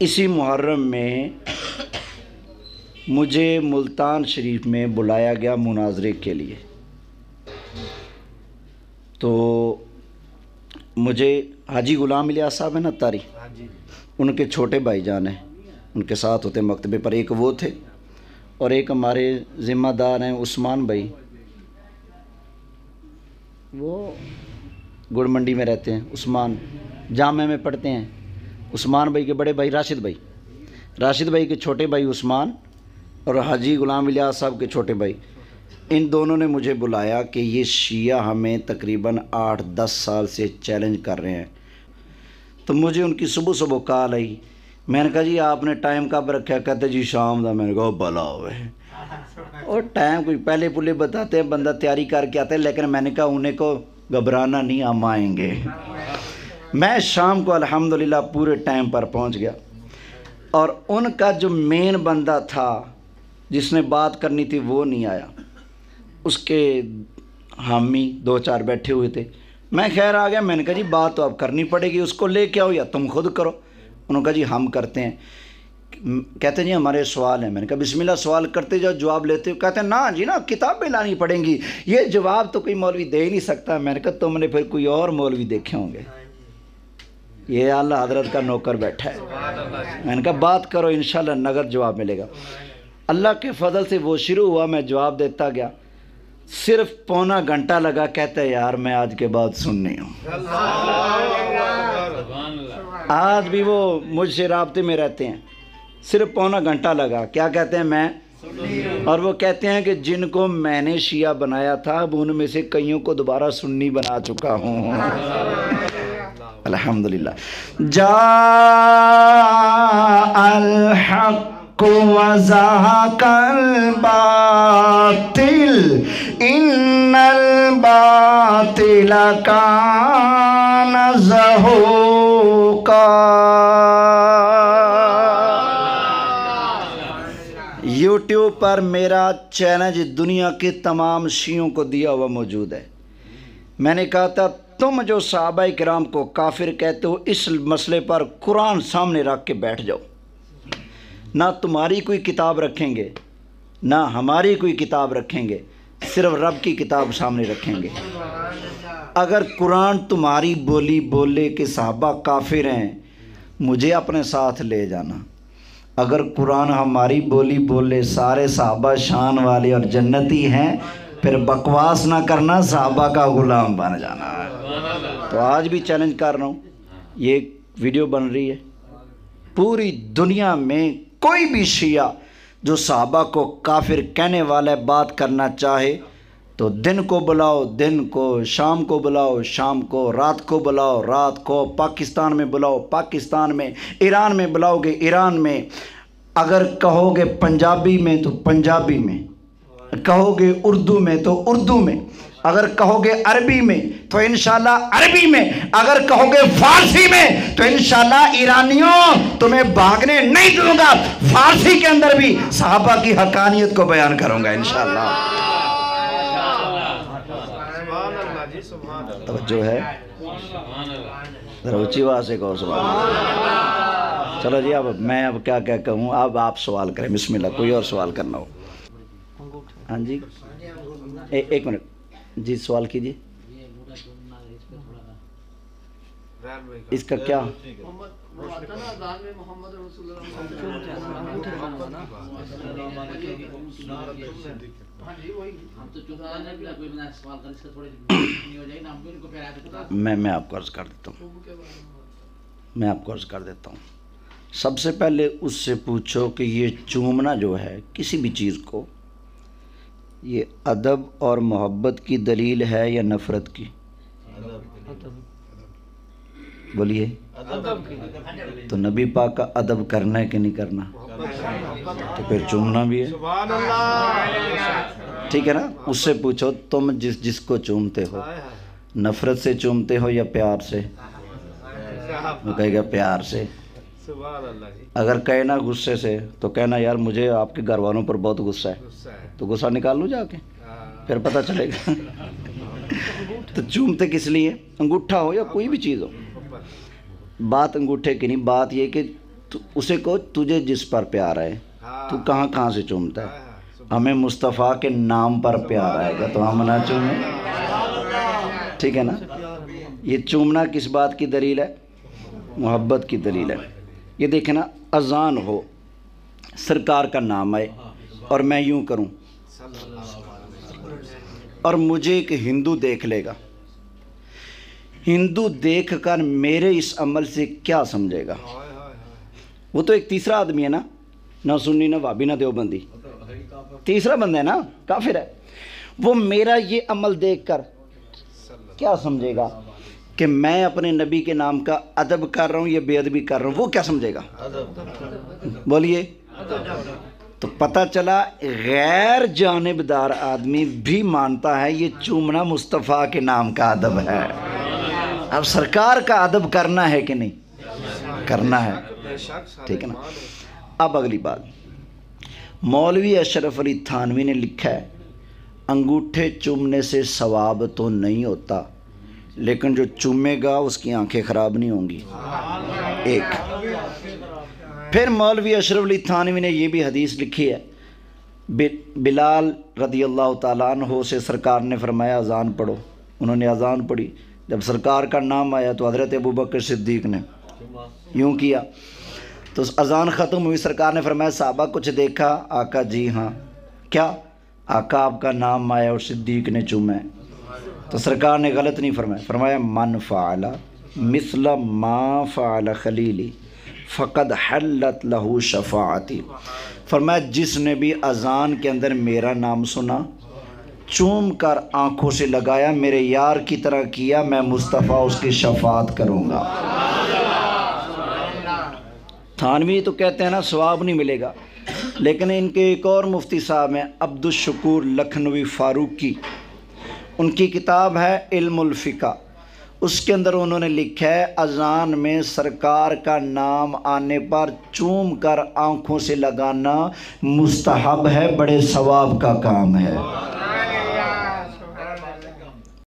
اسی محرم میں مجھے ملتان شریف میں بلایا گیا مناظرے کے لیے. تو مجھے حاجی غلام الیاس صاحب ہیں نا تاری، ان کے چھوٹے بھائی جان ہیں، ان کے ساتھ ہوتے مکتبے پر. ایک وہ تھے اور ایک ہمارے ذمہ دار ہیں عثمان بھائی، وہ گڑ منڈی میں رہتے ہیں. عثمان جامعہ میں پڑھتے ہیں. عثمان بھائی کے بڑے بھائی راشد بھائی، راشد بھائی کے چھوٹے بھائی عثمان، اور حاجی غلام الیاس صاحب کے چھوٹے بھائی. ان دونوں نے مجھے بلایا کہ یہ شیعہ ہمیں تقریباً 8-10 سال سے چیلنج کر رہے ہیں. تو مجھے ان کی صبح صبح کال آئی. میں نے کہا جی آپ نے ٹائم کب رکھا؟ کہتے جی شام دا. میں نے کہا بلا ہوئے، اور ٹائم کوئی پہلے پلے بتاتے ہیں، بندہ تیاری کر کے آتا ہے. لیکن میں نے کہا انہیں کو گھبرانا نہیں، ہم آئیں گے. میں شام کو الحمدللہ پورے ٹائم پر پہنچ گیا. اور ان کا جو مین بندہ تھا جس نے بات کرنی تھی وہ نہیں آیا. اس کے حامی 2-4 بیٹھے ہوئے تھے. میں خیر آ گیا. میں نے کہا جی بات تو اب کرنی پڑے گی، اس کو لے کے آؤ یا تم خود کرو. انہوں نے کہا جی ہم کرتے ہیں. کہتے ہیں جی ہمارے سوال ہیں. میں نے کہا بسم اللہ سوال کرتے جاؤ، جواب لیتے ہو. کہتے ہیں نا جی نا کتابیں لانی پڑیں گی، یہ جواب تو کوئی مولوی دے ہی نہیں سکتا. میں نے کہا تم نے پھر کوئی اور مولوی دیکھے ہوں گے، یہ اعلیٰ حضرت کا نوکر بیٹھا ہے. میں نے کہا بات کرو، انشاءاللہ نگر جواب ملے گا. اللہ کے فضل سے وہ شروع ہوا، میں جواب دیتا گیا. صرف پونا گھنٹہ لگا. کہتا ہے یار میں آج کے بعد سننی ہوں. آج بھی وہ مجھ سے رابطے میں رہتے ہیں. صرف پونا گھنٹہ لگا. کیا کہتے ہیں؟ میں. اور وہ کہتے ہیں کہ جن کو میں نے شیعہ بنایا تھا اب ان میں سے کئیوں کو دوبارہ سنی بنا چکا ہوں. الحمدللہ. جاء الحق وزهق الباطل ان الباطل كان زهوقا. یوٹیوب پر میرا چیلنج دنیا کے تمام شیعوں کو دیا ہوا موجود ہے. میں نے کہا تھا تم جو صحابہ کرام کو کافر کہتے ہو اس مسئلے پر قرآن سامنے رکھ کے بیٹھ جاؤ. نہ تمہاری کوئی کتاب رکھیں گے نہ ہماری کوئی کتاب رکھیں گے، صرف رب کی کتاب سامنے رکھیں گے. اگر قرآن تمہاری بولی بولے کہ صحابہ کافر ہیں مجھے اپنے ساتھ لے جانا. اگر قرآن ہماری بولی بولے سارے صحابہ شان والے اور جنتی ہیں پھر بکواس نہ کرنا، صحابہ کا غلام بن جانا. تو آج بھی چیلنج کر رہا ہوں، یہ ویڈیو بن رہی ہے، پوری دنیا میں کوئی بھی شیعہ جو صحابہ کو کافر کہنے والا بات کرنا چاہے تو دن کو بلاؤ دن کو، شام کو بلاؤ شام کو، رات کو بلاؤ رات کو، پاکستان میں بلاؤ پاکستان میں، ایران میں بلاؤ گے ایران میں. اگر کہو گے پنجابی میں تو پنجابی میں، کہو گے اردو میں تو اردو میں، اگر کہو گے عربی میں تو انشاءاللہ عربی میں، اگر کہو گے فارسی میں تو انشاءاللہ ایرانیوں تمہیں بھاگنے نہیں دوں گا. فارسی کے اندر بھی صحابہ کی حقانیت کو بیان کروں گا انشاءاللہ. توجہ ہے؟ ذرا اونچی آواز سے کہو سبحان اللہ. چلو جی اب میں کیا کہوں، اب آپ سوال کریں. بسم اللہ. کوئی اور سوال کرنا ہو؟ ہاں جی ایک منٹ جی سوال کیجیے. اس کا کیا میں آپ کو عرض کر دیتا ہوں. سب سے پہلے اس سے پوچھو کہ یہ چومنا جو ہے کسی بھی چیز کو، یہ ادب اور محبت کی دلیل ہے یا نفرت کی؟ بولیے. تو نبی پاک کا ادب کرنا ہے کہ نہیں کرنا؟ تو پھر چومنا بھی ہے. ٹھیک ہے نا. اس سے پوچھو تم جس کو چومتے ہو نفرت سے چومتے ہو یا پیار سے؟ وہ کہے گا پیار سے. اگر کہنا غصے سے تو کہنا یار مجھے آپ کے گھر والوں پر بہت غصہ ہے، تو غصہ نکال لو جا کے، پھر پتہ چلے گا. تو چومتے کس لیے؟ انگوٹھا ہو یا کوئی بھی چیز ہو. بات انگوٹھے کی نہیں، بات یہ کہ تو اسے کہو تجھے جس پر پیار ہے تو کہاں کہاں سے چومتا ہے؟ ہمیں مصطفیٰ کے نام پر پیار آئے گا تو ہم نہ چومیں، ٹھیک ہے نا؟ یہ چومنا کس بات کی دلیل ہے؟ محبت کی دلیل ہے۔ یہ دیکھیں نا، اذان ہو، سرکار کا نام آئے اور میں یوں کروں اور مجھے ایک ہندو دیکھ لے گا، ہندو دیکھ کر میرے اس عمل سے کیا سمجھے گا؟ وہ تو ایک تیسرا آدمی ہے نا، نہ سنی نہ وابی نہ دیوبندی، تیسرا بندہ ہے نا، کافر ہے۔ وہ میرا یہ عمل دیکھ کر کیا سمجھے گا کہ میں اپنے نبی کے نام کا ادب کر رہا ہوں یا بے ادبی کر رہا ہوں؟ وہ کیا سمجھے گا؟ بولیے۔ تو پتہ چلا غیر جانبدار آدمی بھی مانتا ہے یہ چومنا مصطفیٰ کے نام کا ادب ہے۔ اب سرکار کا ادب کرنا ہے کہ نہیں؟ کرنا ہے، ٹھیک ہے نا؟ اب اگلی بات، مولوی اشرف علی تھانوی نے لکھا ہے انگوٹھے چومنے سے ثواب تو نہیں ہوتا، لیکن جو چومے گا اس کی آنکھیں خراب نہیں ہوں گی۔ ایک پھر مولوی اشرف علی تھانوی نے یہ بھی حدیث لکھی ہے، بلال رضی اللہ تعالیٰ عنہ سے سرکار نے فرمایا اذان پڑھو، انہوں نے اذان پڑھی، جب سرکار کا نام آیا تو حضرت ابوبکر صدیق نے یوں کیا، تو اذان ختم ہوئی، سرکار نے فرمایا صحابہ کچھ دیکھا؟ آقا جی ہاں۔ کیا؟ آقا آپ کا نام آیا اور صدیق نے چوما ہے۔ تو سرکار نے غلط نہیں فرمایا، فرمایا من فعل مثل ما فعل خلیلی فقد حلت لہ شفاعتی، فرمایا جس نے بھی اذان کے اندر میرا نام سنا، چوم کر آنکھوں سے لگایا، میرے یار کی طرح کیا، میں مصطفیٰ اس کی شفاعت کروں گا۔ تھانوی تو کہتے ہیں نا ثواب نہیں ملے گا، لیکن ان کے ایک اور مفتی صاحب ہیں عبدالشکور لکھنوی فاروقی، ان کی کتاب ہے علم الفقہ، اس کے اندر انہوں نے لکھا ہے اذان میں سرکار کا نام آنے پر چوم کر آنکھوں سے لگانا مستحب ہے، بڑے ثواب کا کام ہے۔